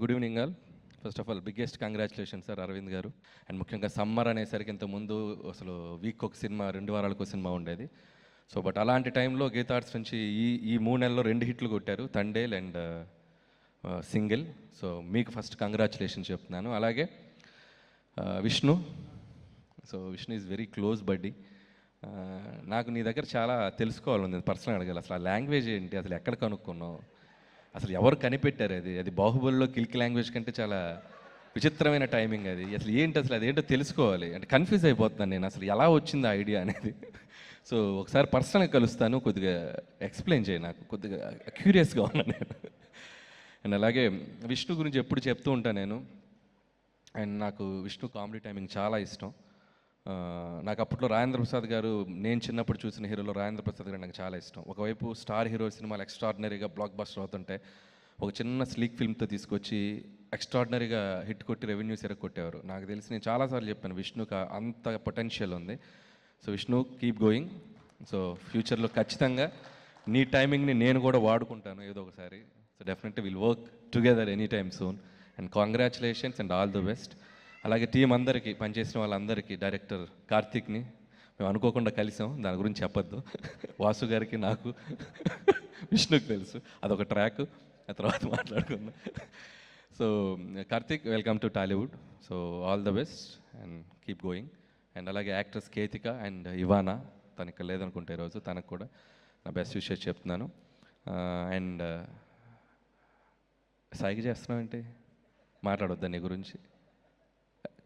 Good evening all. First of all biggest congratulation sir Arvind garu. And ముఖ్యంగా summer అనేసరికి ఇంతకుముందు అసలు వీక్ ఒక సినిమా 2 వారాలకు సినిమా ఉండేది. సో బట్ అలాంటి టైంలో గీతా ఆర్ట్స్ నుంచి ఈ ఈ 3 నెలల్లో 2 హిట్లు కొట్టారు, తండేల్ అండ్ సింగిల్. సో మీకు ఫస్ట్ కంగ్రాచులేషన్ చెప్తున్నాను. అలాగే Vishnu. So Vishnu is very close బడ్డీ. నాకు నీ దగ్గర చాలా తెలుసుకోవాలని పర్సనల్ అడగాలి. అసలు ఆ లాంగ్వేజ్ ఏంటి, అసలు ఎక్కడ కనుక్కున్నావు, అసలు ఎవరు కనిపెట్టారు? అది బాహుబలిలో కిల్కి లాంగ్వేజ్ కంటే చాలా విచిత్రమైన టైమింగ్. అది అసలు ఏంటి, అసలు అదేంటో తెలుసుకోవాలి. అంటే కన్ఫ్యూజ్ అయిపోతున్నాను నేను, అసలు ఎలా వచ్చింది ఆ ఐడియా అనేది. సో ఒకసారి పర్సనల్గా కలుస్తాను, కొద్దిగా ఎక్స్ప్లెయిన్ చేయి, నాకు కొద్దిగా క్యూరియస్గా ఉన్నాను నేను. అండ్ అలాగే విష్ణు గురించి ఎప్పుడు చెప్తూ ఉంటాను నేను. అండ్ నాకు విష్ణు కామెడీ టైమింగ్ చాలా ఇష్టం. నాకు అప్పట్లో రాజేంద్ర ప్రసాద్ గారు, నేను చిన్నప్పుడు చూసిన హీరోలో రాజేంద్ర ప్రసాద్ గారు నాకు చాలా ఇష్టం. ఒకవైపు స్టార్ హీరో సినిమాలు ఎక్స్ట్రాడినరీగా బ్లాక్ బస్టర్ అవుతుంటే, ఒక చిన్న స్లీక్ ఫిల్మ్తో తీసుకొచ్చి ఎక్స్ట్రాడినరీగా హిట్ కొట్టి రెవెన్యూస్ ఎరగొట్టేవారు. నాకు తెలిసి నేను చాలాసార్లు చెప్పాను విష్ణుకి అంత పొటెన్షియల్ ఉంది. So Vishnu keep going. So ఫ్యూచర్లో ఖచ్చితంగా నీ టైమింగ్ని నేను కూడా వాడుకుంటాను ఏదో ఒకసారి. So definitely will work together any time soon. And congratulations and all the best. అలాగే టీం అందరికీ, పనిచేసిన వాళ్ళందరికీ, డైరెక్టర్ కార్తీక్ని మేము అనుకోకుండా కలిసాం, దాని గురించి చెప్పొద్దు. వాసు గారికి, నాకు, విష్ణుకి తెలుసు, అదొక ట్రాక్, ఆ తర్వాత మాట్లాడుకుందాం. So Karthik, welcome to Tollywood. So all the best and keep going. And అలాగే యాక్ట్రెస్ కేతిక అండ్ ఇవానా, తను ఇక్కడ లేదనుకుంటే ఈరోజు, తనకు కూడా నా బెస్ట్ విషెస్ చెప్తున్నాను. అండ్ సాయికి చేస్తున్నావు ఏంటి, మాట్లాడొద్దా నీ గురించి?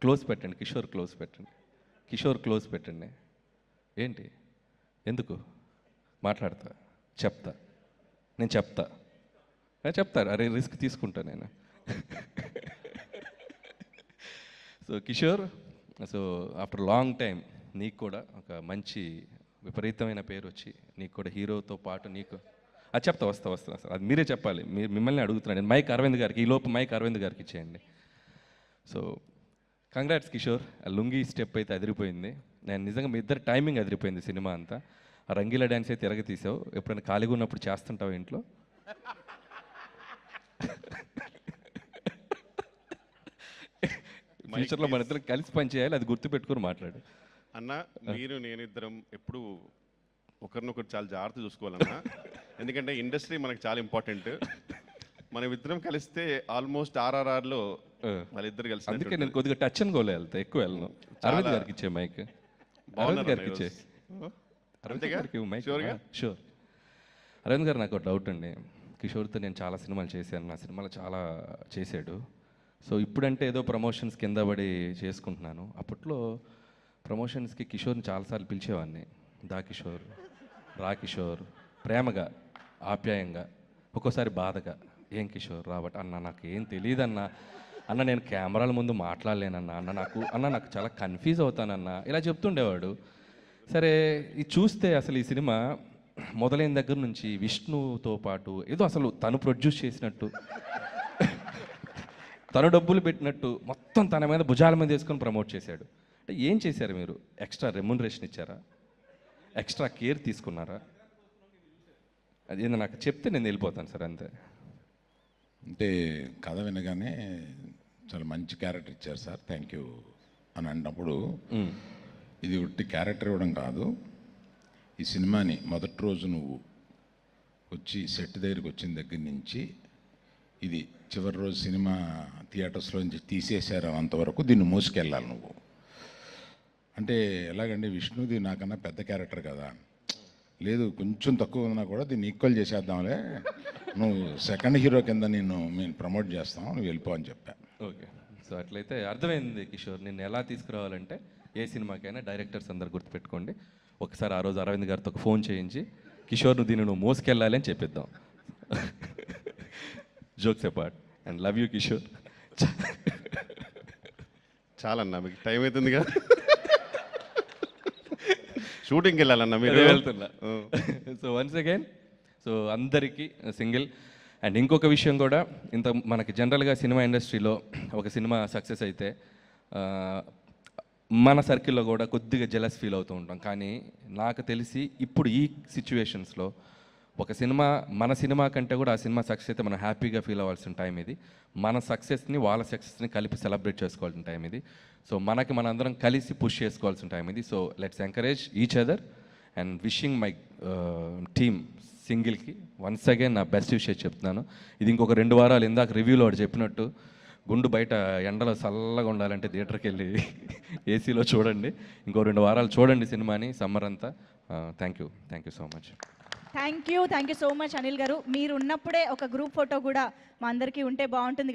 క్లోజ్ పెట్టండి, కిషోర్ క్లోజ్ పెట్టండి, కిషోర్ క్లోజ్ పెట్టండి. ఏంటి, ఎందుకు మాట్లాడతా, చెప్తా, నేను చెప్తారు. అరే రిస్క్ తీసుకుంటా నేను. So Kishore, so after long time నీకు కూడా ఒక మంచి విపరీతమైన పేరు వచ్చి, నీకు కూడా హీరోతో పాటు నీకు అది చెప్తా, వస్తా సార్, అది మీరే చెప్పాలి. మిమ్మల్ని అడుగుతున్నాను నేను. మైక్ అరవింద్ గారికి, ఈ లోపు మైక్ అరవింద్ గారికి ఇచ్చేయండి. సో కంగ్రాట్స్ కిషోర్, ఆ లుంగీ స్టెప్ అయితే అదిరిపోయింది. నేను నిజంగా మీ ఇద్దరు టైమింగ్ అదిరిపోయింది సినిమా అంతా. ఆ రంగీలా డ్యాన్స్ అయితే తిరగ తీసావు. ఎప్పుడైనా ఖాళీగా ఉన్నప్పుడు చేస్తుంటావు ఇంట్లో? ఫ్యూచర్లో మన ఇద్దరు కలిసి పని చేయాలి, అది గుర్తుపెట్టుకుని మాట్లాడు అన్న. మీరు నేనిద్దరం ఎప్పుడు ఒకరినొకరు చాలా జాగ్రత్త చూసుకోవాలన్నా, ఎందుకంటే ఇండస్ట్రీ మనకు చాలా ఇంపార్టెంట్. మనం ఇద్దరం కలిస్తే ఆల్మోస్ట్ ఆర్ఆర్ఆర్లో వాళ్ళిద్దరు కలిసి. అందుకే నేను కొద్దిగా టచ్ అండ్ గోలో వెళ్తా, ఎక్కువ వెళ్ళను. అరవింద్ గారికి ఇచ్చే మైక్, అరవింద్ గారికి ఇచ్చే. షూర్. అరవింద్ గారు, నాకు డౌట్ అండి. కిషోర్తో నేను చాలా సినిమాలు చేశాను, నా సినిమాలు చాలా చేశాడు. సో ఇప్పుడంటే ఏదో ప్రమోషన్స్ కింద పడి చేసుకుంటున్నాను. అప్పట్లో ప్రమోషన్స్కి కిషోర్ని చాలాసార్లు పిలిచేవాడిని. దా కిషోర్, రా కిషోర్, ప్రేమగా, ఆప్యాయంగా, ఒక్కోసారి బాధగా, ఏం కిషోర్ రాబట్ అన్న, నాకు ఏం తెలియదన్నా, అన్న నేను కెమెరాల ముందు మాట్లాడలేనన్నా, అన్న నాకు చాలా కన్ఫ్యూజ్ అవుతానన్నా, ఇలా చెప్తుండేవాడు. సరే, ఇది చూస్తే అసలు ఈ సినిమా మొదలైన దగ్గర నుంచి విష్ణుతో పాటు ఏదో అసలు తను ప్రొడ్యూస్ చేసినట్టు, తను డబ్బులు పెట్టినట్టు, మొత్తం తన మీద భుజాల మీద వేసుకొని ప్రమోట్ చేశాడు. అంటే ఏం చేశారు మీరు? ఎక్స్ట్రా రెమ్యునరేషన్ ఇచ్చారా? ఎక్స్ట్రా కేర్ తీసుకున్నారా? అది నాకు చెప్తే నేను వెళ్ళిపోతాను సార్, అంతే. అంటే కథ వినగానే చాలా మంచి క్యారెక్టర్ ఇచ్చారు సార్, థ్యాంక్ యూ అని అన్నప్పుడు, ఇది ఉట్టి క్యారెక్టర్ ఇవ్వడం కాదు, ఈ సినిమాని మొదటి రోజు నువ్వు వచ్చి సెట్ దగ్గరికి వచ్చిన దగ్గర నుంచి ఇది చివరి రోజు సినిమా థియేటర్స్లో నుంచి తీసేశారు అంతవరకు దీన్ని మోసుకెళ్ళాలి నువ్వు. అంటే ఎలాగండి, విష్ణుది నాకన్నా పెద్ద క్యారెక్టర్ కదా, లేదు కొంచెం తక్కువ ఉన్నా కూడా దీన్ని ఈక్వల్ చేసేద్దాంలే, నువ్వు సెకండ్ హీరో కింద మేము ప్రమోట్ చేస్తాం, నువ్వు వెళ్ళిపో అని చెప్పా. ఓకే, సో అట్లయితే అర్థమైంది కిషోర్. నిన్ను ఎలా తీసుకురావాలంటే ఏ సినిమాకైనా డైరెక్టర్స్ అందరు గుర్తుపెట్టుకోండి, ఒకసారి ఆ రోజు అరవింద్ గారితో ఒక ఫోన్ చేయించి, కిషోర్ దీన్ని నువ్వు మోసుకెళ్ళాలి అని చెప్పిద్దాం. Jokes apart, and love you Kishore. చాలన్నా, మీకు టైం అవుతుందిగా, షూటింగ్కి వెళ్ళాలన్నా మీరు. వెళ్తున్నా. సో వన్స్ అగైన్, సో అందరికీ సింగిల్. అండ్ ఇంకొక విషయం కూడా, ఇంత మనకి జనరల్గా సినిమా ఇండస్ట్రీలో ఒక సినిమా సక్సెస్ అయితే మన సర్కిల్లో కూడా కొద్దిగా జెలస్ ఫీల్ అవుతూ ఉంటాం. కానీ నాకు తెలిసి ఇప్పుడు ఈ సిచ్యువేషన్స్లో ఒక సినిమా మన సినిమా కంటే కూడా ఆ సినిమా సక్సెస్ అయితే మనం హ్యాపీగా ఫీల్ అవ్వాల్సిన టైం ఇది. మన సక్సెస్ని వాళ్ళ సక్సెస్ని కలిపి సెలబ్రేట్ చేసుకోవాల్సిన టైం ఇది. సో మనకి మనందరం కలిసి పుష్ చేసుకోవాల్సిన టైం ఇది. So let's encourage each other and wishing my team సింగిల్కి వన్స్ అగైన్ నా బెస్ట్ విషయం చెప్తున్నాను. ఇది ఇంకొక 2 వారాలు ఇందాక రివ్యూలో వాడు చెప్పినట్టు గుండు బయట ఎండలో చల్లగా ఉండాలంటే థియేటర్కి వెళ్ళి ఏసీలో చూడండి. ఇంకో 2 వారాలు చూడండి సినిమాని సమ్మర్ అంతా. Thank you so much. Thank you so much Anil గారు. మీరు ఉన్నప్పుడే ఒక గ్రూప్ ఫోటో కూడా మా అందరికీ ఉంటే బాగుంటుంది.